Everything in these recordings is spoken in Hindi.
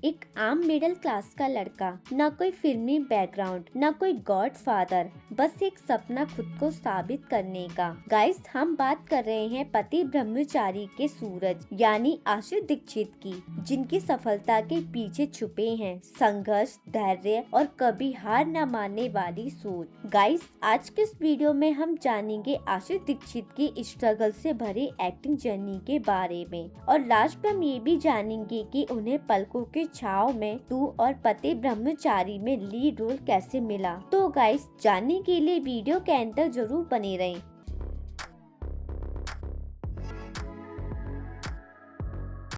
एक आम मिडिल क्लास का लड़का, न कोई फिल्मी बैकग्राउंड, न कोई गॉड फादर, बस एक सपना खुद को साबित करने का। गाइस, हम बात कर रहे हैं पति ब्रह्मचारी के सूरज यानी आशीष दीक्षित की, जिनकी सफलता के पीछे छुपे हैं संघर्ष, धैर्य और कभी हार न मानने वाली सोच। गाइस, आज के इस वीडियो में हम जानेंगे आशीष दीक्षित की स्ट्रगल से भरी एक्टिंग जर्नी के बारे में, और लास्ट में हम ये भी जानेंगे कि उन्हें पलकों की छाव में 2 और पति ब्रह्मचारी में लीड रोल कैसे मिला। तो गाइस, जानने के लिए वीडियो के अंत तक जरूर बने रहें।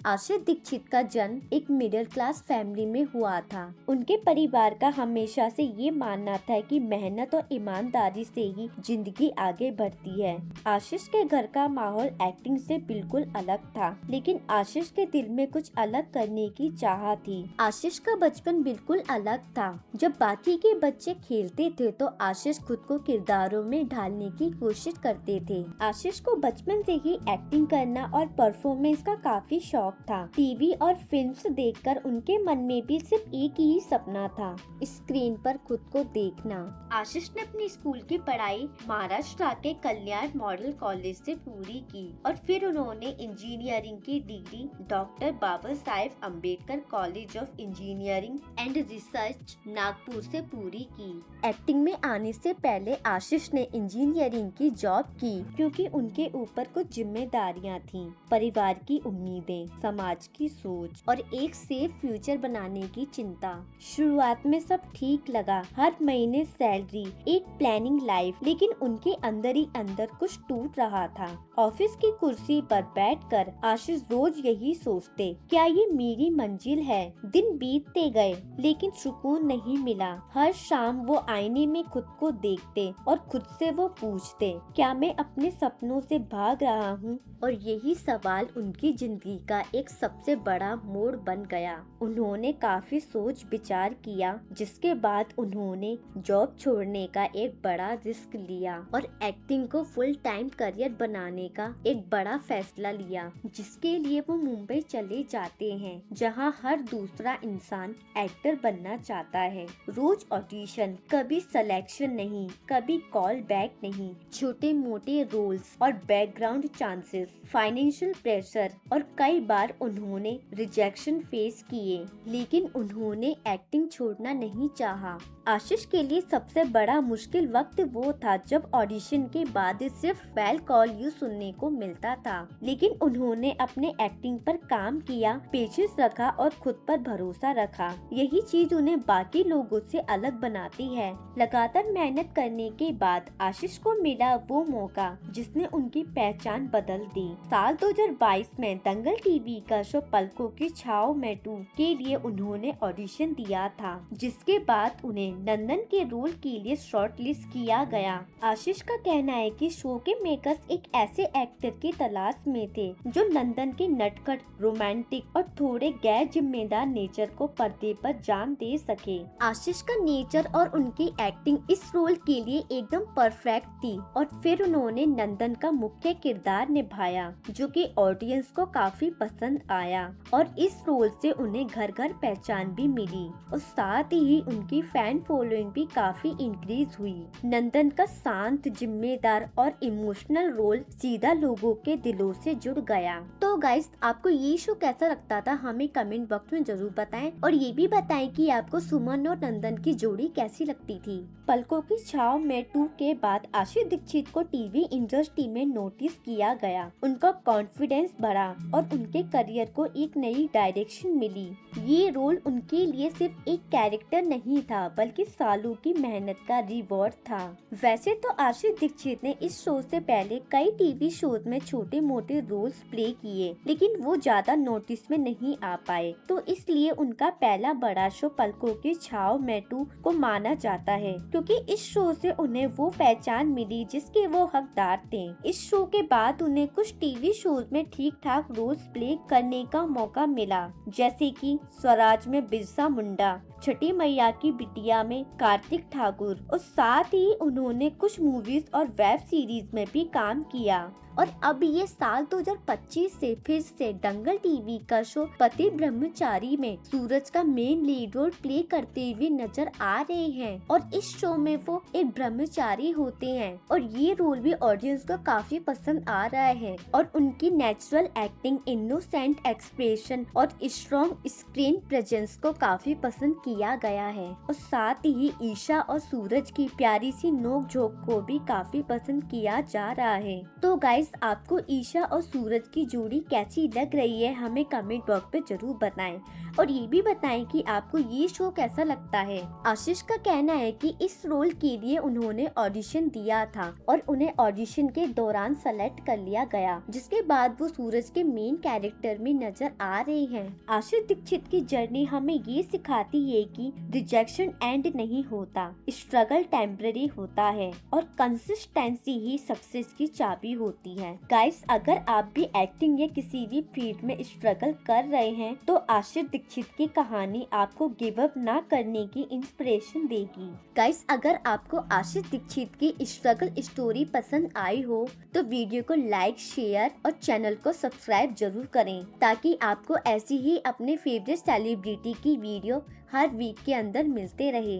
आशीष दीक्षित का जन्म एक मिडिल क्लास फैमिली में हुआ था। उनके परिवार का हमेशा से ये मानना था कि मेहनत और ईमानदारी से ही जिंदगी आगे बढ़ती है। आशीष के घर का माहौल एक्टिंग से बिल्कुल अलग था, लेकिन आशीष के दिल में कुछ अलग करने की चाह थी। आशीष का बचपन बिल्कुल अलग था। जब बाकी के बच्चे खेलते थे तो आशीष खुद को किरदारों में ढालने की कोशिश करते थे। आशीष को बचपन से ही एक्टिंग करना और परफॉर्मेंस का काफी शौक था। टीवी और फिल्म्स देखकर उनके मन में भी सिर्फ एक ही सपना था, स्क्रीन पर खुद को देखना। आशीष ने अपनी स्कूल की पढ़ाई महाराष्ट्र के कल्याण मॉडल कॉलेज से पूरी की और फिर उन्होंने इंजीनियरिंग की degree doctor Baba Saheb Ambedkar college of engineering and research Nagpur से पूरी की। एक्टिंग में आने से पहले आशीष ने इंजीनियरिंग की जॉब की, क्योंकि उनके ऊपर कुछ जिम्मेदारियां थीं, परिवार की उम्मीदें, समाज की सोच और एक सेफ फ्यूचर बनाने की चिंता। शुरुआत में सब ठीक लगा, हर महीने सैलरी, एक प्लानिंग लाइफ, लेकिन उनके अंदर ही अंदर कुछ टूट रहा था। ऑफिस की कुर्सी पर बैठकर आशीष रोज यही सोचते, क्या ये मेरी मंजिल है? दिन बीतते गए लेकिन सुकून नहीं मिला। हर शाम वो आईने में खुद को देखते और खुद से वो पूछते, क्या मैं अपने सपनों से भाग रहा हूँ? और यही सवाल उनकी जिंदगी का एक सबसे बड़ा मोड़ बन गया। उन्होंने काफी सोच विचार किया, जिसके बाद उन्होंने जॉब छोड़ने का एक बड़ा रिस्क लिया और एक्टिंग को फुल टाइम करियर बनाने का एक बड़ा फैसला लिया, जिसके लिए वो मुंबई चले जाते हैं, जहां हर दूसरा इंसान एक्टर बनना चाहता है। रोज ऑडिशन, कभी सिलेक्शन नहीं, कभी कॉल बैक नहीं, छोटे मोटे रोल्स और बैकग्राउंड चांसेस, फाइनेंशियल प्रेशर और कई बार उन्होंने रिजेक्शन फेस किए, लेकिन उन्होंने एक्टिंग छोड़ना नहीं चाहा। आशीष के लिए सबसे बड़ा मुश्किल वक्त वो था जब ऑडिशन के बाद सिर्फ वेल कॉल यू सुनने को मिलता था, लेकिन उन्होंने अपने एक्टिंग पर काम किया, पेशेंस रखा और खुद पर भरोसा रखा। यही चीज उन्हें बाकी लोगों से अलग बनाती है। लगातार मेहनत करने के बाद आशीष को मिला वो मौका जिसने उनकी पहचान बदल दी। साल 2022 में दंगल टीवी का शो पलकों की छाव में 2 के लिए उन्होंने ऑडिशन दिया था, जिसके बाद उन्हें नंदन के रोल के लिए शॉर्ट लिस्ट किया गया। आशीष का कहना है कि शो के मेकर्स एक ऐसे एक्टर की तलाश में थे जो नंदन के नटखट, रोमांटिक और थोड़े गैर जिम्मेदार नेचर को पर्दे पर जान दे सके। आशीष का नेचर और उनकी एक्टिंग इस रोल के लिए एकदम परफेक्ट थी और फिर उन्होंने नंदन का मुख्य किरदार निभाया, जो कि ऑडियंस को काफी पसंद आया और इस रोल से उन्हें घर घर पहचान भी मिली और साथ ही उनकी फैन फॉलोइंग भी काफी इंक्रीज हुई। नंदन का शांत, जिम्मेदार और इमोशनल रोल सीधा लोगों के दिलों से जुड़ गया। तो गाइस, आपको ये शो कैसा लगता था हमें कमेंट बॉक्स में जरूर बताएं, और ये भी बताएं कि आपको सुमन और नंदन की जोड़ी कैसी लगती थी। पलकों की छाव में 2 के बाद आशीष दीक्षित को टीवी इंडस्ट्री में नोटिस किया गया। उनका कॉन्फिडेंस बढ़ा और उनके करियर को एक नई डायरेक्शन मिली। ये रोल उनके लिए सिर्फ एक कैरेक्टर नहीं था, बल्कि सालों की मेहनत का रिवॉर्ड था। वैसे तो आशीष दीक्षित ने इस शो से पहले कई टीवी शोज में छोटे मोटे रोल्स प्ले किए, लेकिन वो ज्यादा नोटिस में नहीं आ पाए, तो इसलिए उनका पहला बड़ा शो पलकों की छाव में 2 को माना जाता है, क्योंकि इस शो से उन्हें वो पहचान मिली जिसके वो हकदार थे। इस शो के बाद उन्हें कुछ टीवी शोज में ठीक ठाक रोल्स प्ले करने का मौका मिला, जैसे कि स्वराज में बिरसा मुंडा, छठी मैया की बिटिया में कार्तिक ठाकुर, और साथ ही उन्होंने कुछ मूवीज और वेब सीरीज में भी काम किया। और अब ये साल 2025 से फिर से दंगल टीवी का शो पति ब्रह्मचारी में सूरज का मेन लीड रोल प्ले करते हुए नजर आ रहे हैं। और इस शो में वो एक ब्रह्मचारी होते हैं और ये रोल भी ऑडियंस को काफी पसंद आ रहा है। और उनकी नेचुरल एक्टिंग, इनोसेंट एक्सप्रेशन और स्ट्रॉन्ग स्क्रीन प्रेजेंस को काफी पसंद किया गया है। और साथ ही ईशा और सूरज की प्यारी सी नोक झोंक को भी काफी पसंद किया जा रहा है। तो गाइस, आपको ईशा और सूरज की जोड़ी कैसी लग रही है हमें कमेंट बॉक्स पे जरूर बताएं। और ये भी बताएं कि आपको ये शो कैसा लगता है। आशीष का कहना है कि इस रोल के लिए उन्होंने ऑडिशन दिया था और उन्हें ऑडिशन के दौरान सेलेक्ट कर लिया गया, जिसके बाद वो सूरज के मेन कैरेक्टर में नजर आ रहे हैं। आशीष दीक्षित की जर्नी हमें ये सिखाती है कि रिजेक्शन एंड नहीं होता, स्ट्रगल टेम्पररी होता है और कंसिस्टेंसी ही सक्सेस की चाबी होती है। गाइस, अगर आप भी एक्टिंग या किसी भी फील्ड में स्ट्रगल कर रहे हैं तो आशीष दीक्षित की कहानी आपको गिव अप ना करने की इंस्पिरेशन देगी। गाइस, अगर आपको आशीष दीक्षित की स्ट्रगल स्टोरी पसंद आई हो तो वीडियो को लाइक, शेयर और चैनल को सब्सक्राइब जरूर करें, ताकि आपको ऐसी ही अपने फेवरेट सेलिब्रिटी की वीडियो हर वीक के अंदर मिलते रहे।